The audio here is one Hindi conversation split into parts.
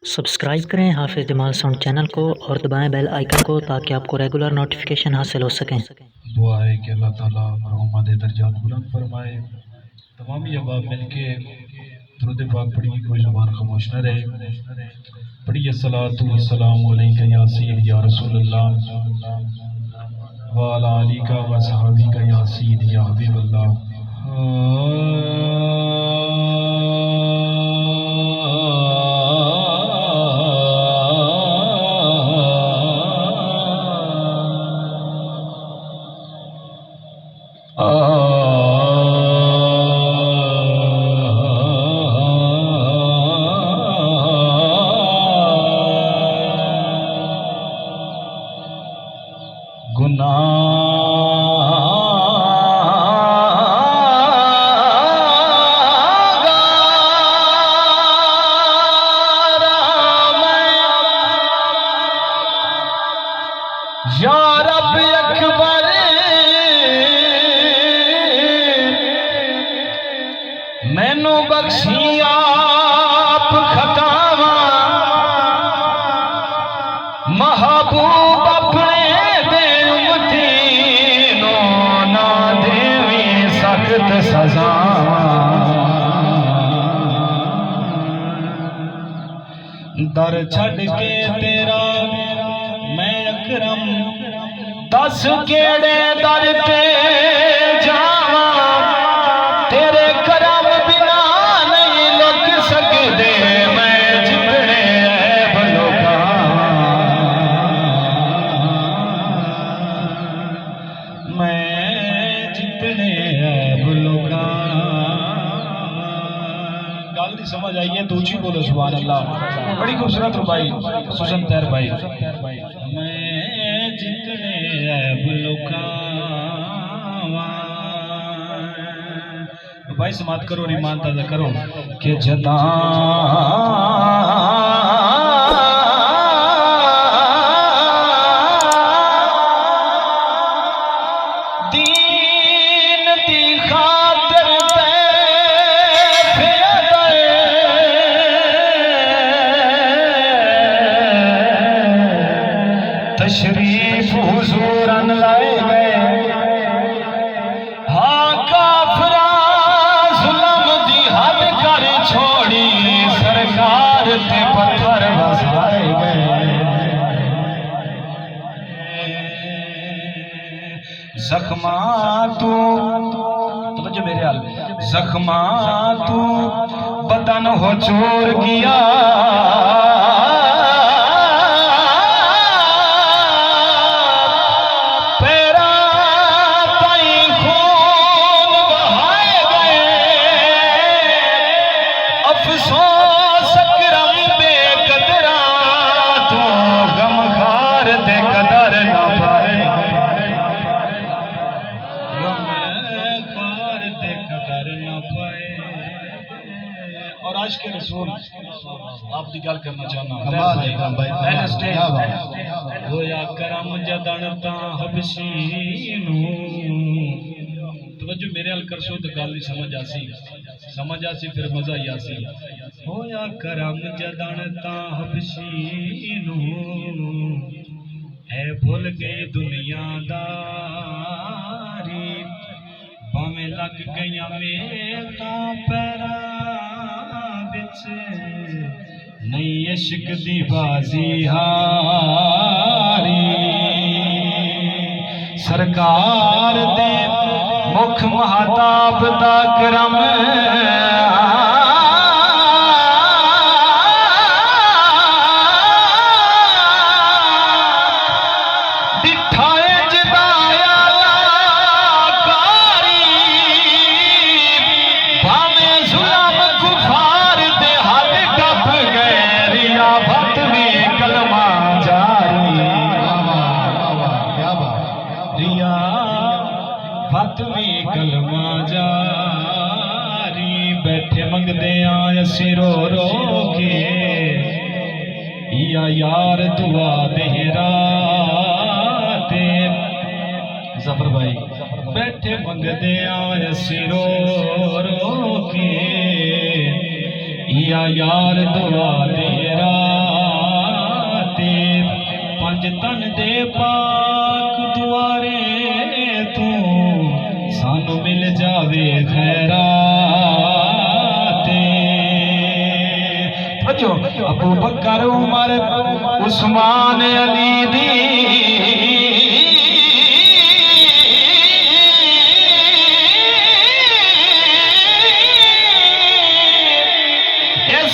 सब्सक्राइब करें हाफिज़ जमाल साउंड चैनल को और दबाएं बेल आइकन को ताकि आपको रेगुलर नोटिफिकेशन हासिल हो सकें। दुआ है कि अल्लाह ताला मरहुमा दे दर्जात बुलंद फरमाए। तमाम अहबाब मिलके दुरूद पाक पढ़िए, कोई ज़ुबान खामोश न रहे। पढ़िए सलातु वस्सलामु अलैका या सय्यद या रसूलल्लाह व अला आलिका व सहाबिका या सय्यद या हबीबल्लाह। या रब अकबर मैनू बख्शी आप खतावा, महबूब अपने दे उम्मतीनो ना देवी सख्त सजा। दर छड़ के तेरा मैं अकरम दस केड़े दर पे जावा, तेरे करम बिना नहीं लुक सकदे मैं जितने ऐब लोगा। मैं जितने ऐब लोगा। गल नहीं समझ आई है तो ऊंची बोलो सुभान अल्लाह। बड़ी खूबसूरत रुबाई सुजन तैर भाई। मैं जितने ऐब लुकावा, भाई समात करो और ईमान ताज़ा करो कि जदा दीन दी खातिर तशरीफ हुजूरन लाए गए। हाँ काफरा जुल्म दी हद कर छोड़ी, सरकार ते पत्थर वसाए गए। जख्मा तू तो मेरे हाल जख्मा तू बदन हो चोर किया, और आज के रसूल आप दी गल करना चाहना होया करम जदन हबशी नू। तवज्जो मेरे हल करसो तो गल नहीं समझ आसी फिर मजा ही आसी। होया करम जदन हबशी नू, है भुल गई दुनियादारी, भावें लग गई मेरा पैरा बिच नहीं इश्क दी बाजी हारी। सरकार दे मुख महताब दा करम कलमा जारी। बैठे मंगदे आसी रो रो के, या यार दुआ देहरा ते। जफर भाई बैठे मंगदे आसी रो रो के, या यार दुआ देहरा तन दे पाक दुआरे तू सानू मिल जावे खैराते। अबू बकर उमर उस्मान अली दी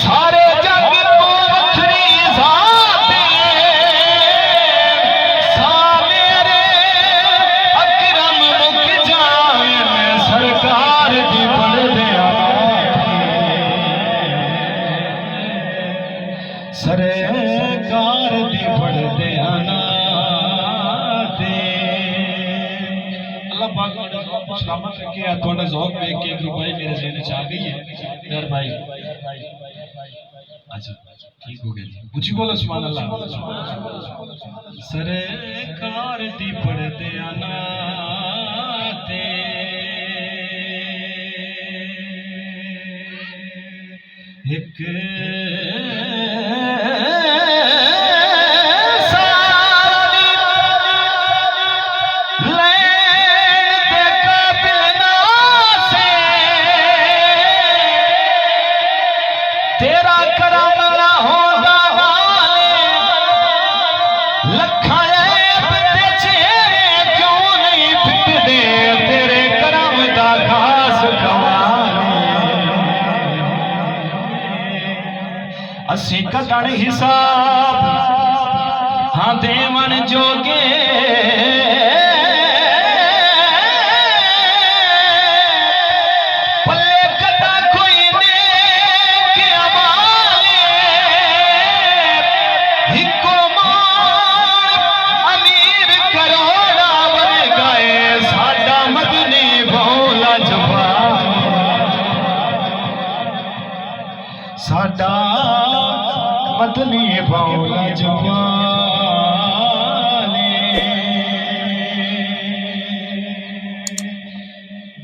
सारे जग तो वखरी जात सारे अकरम मुख जावे सरकार दी पढ़दे सरकार दी पढ़दे अल्लाह पाक सलामत रखे। थोड़ा ज़ौक देख के एक रुपए मेरे ज़हन में आ गई है यार भाई। अच्छा ठीक हो गया, ऊंची बोलो सुभान अल्लाह। सरकार दी पढ़दे ते एक तेरा करम ना होगा लखाए चेहरे क्यों नहीं फिटदे तेरे करम दा खास कमाल। असी कटण हिसाब हाँ देवन जोगे साडा मदनी बाउला जवाने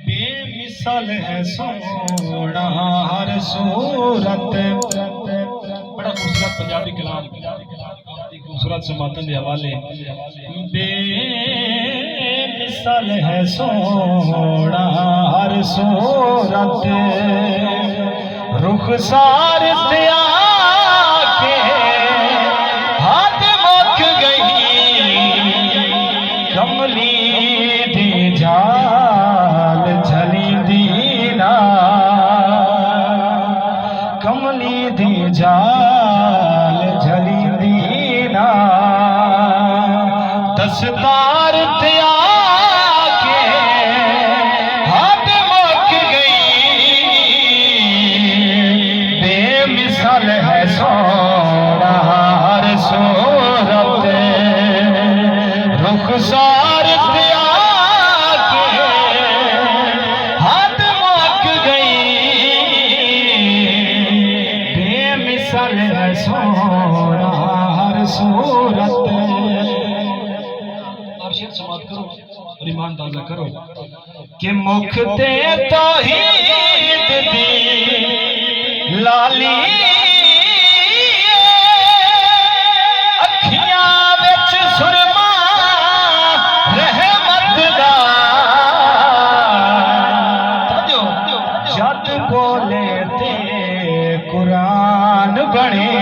बेमिसाल है सोना हर सूरत। बड़ा खूबसूरत पंजाबी कलाम खूबसूरत समातन के हवाले। बेमिसाल है सोना हर सूरत रुखसार त्याग के हाथ मुक गई कमली दी जाल झली दीना कमली दी जाल झली दीना दस्तार त्याग के हाथ मुक गई बेमिसाल है सोना हर सूरत रुखसार त्याग के हाथ मुक गई बेमिसाल है सोना हर सूरत। आप शेर समाप्त करो और ईमान ताज़ा करो कि मुख ते तौहीद दी लाली अखियां विच सुरमा रहमत दा जद बोले ते कुरान बने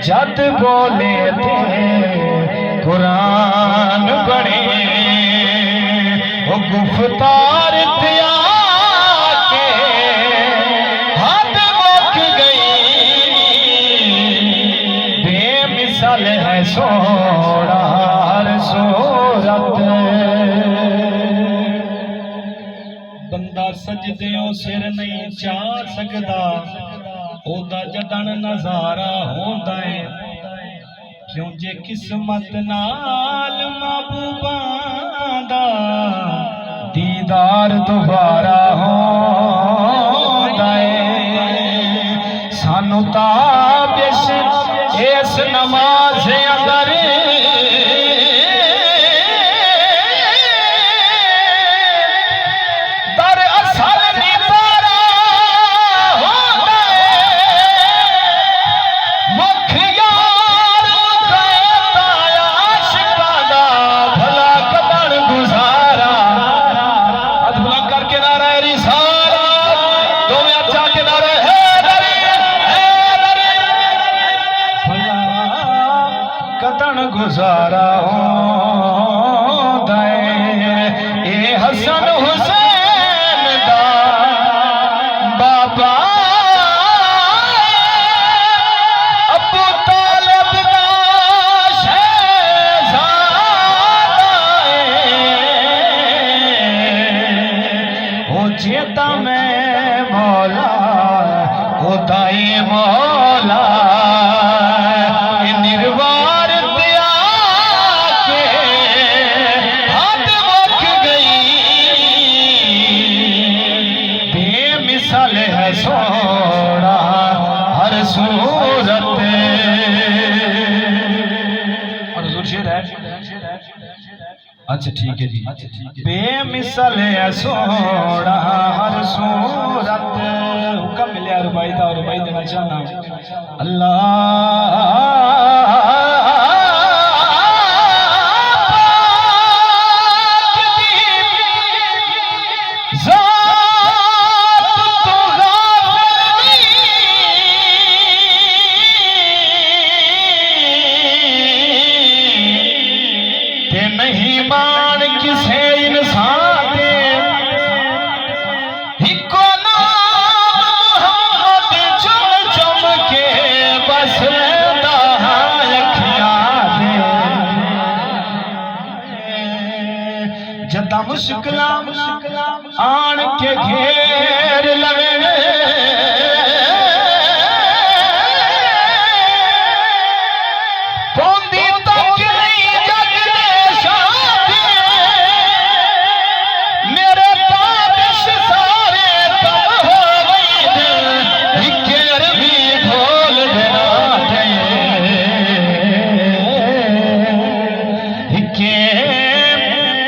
जद बोले ते कुरान बने वो गुफ्तार त्याग के हाथ मुक गई बेमिसाल है सोना हर सूरत। बंदा सजदे सिर नहीं चा सकदा ओदा जदन नजारा होंदा है क्यों जे किस्मत नाल महबूबां दा दीदार दोबारा होंदा है। सानू ताबिश इस नमाज अंदर दर असल नितारा होंदा है मुख यार गए गुजारा होंदा ए हसन हुसैन दा बाबा अबू तालिब दा शहजादा ओ जेता मैं मौला खुदाई मौला निर्वार दिया के हाथ मुक गई बेमिसाल है सोना हर सूरत और शेर है। अच्छा ठीक है जी, बेमिसाल है सोना हर सूरत। हुक्म मिले रुबाई था, रुबाई देना चाहना अल्लाह नहीं मान किसे इंसान दे हिको नाम मोहम्मद चुम चुम के बस लेंदा अखियां दे जदा मुश्किलां आन के घेर लवे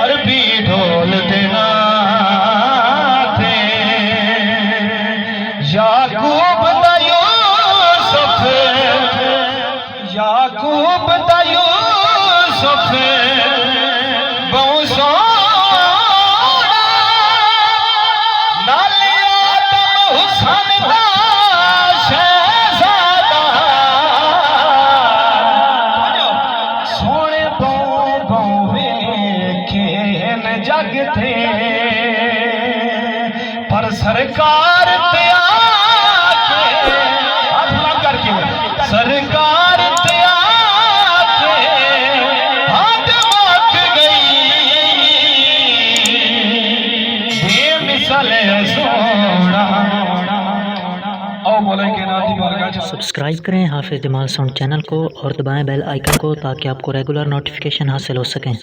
अरबी ढोल देना थे याकूब दा यूसुफ बहु सोहना नाले आदम हुसैन दा शहजादा सोने बहु वेखे जग थे पर सरकार ते आके हाथ बुलंद करके सरकार ते आके हाथ मुक गई बेमिसाल सोना। ओ बोले के नाती बारगाह सब्सक्राइब करें हाफिज़ जमाल साउंड चैनल को और दबाएं बेल आइकन को ताकि आपको रेगुलर नोटिफिकेशन हासिल हो सकें।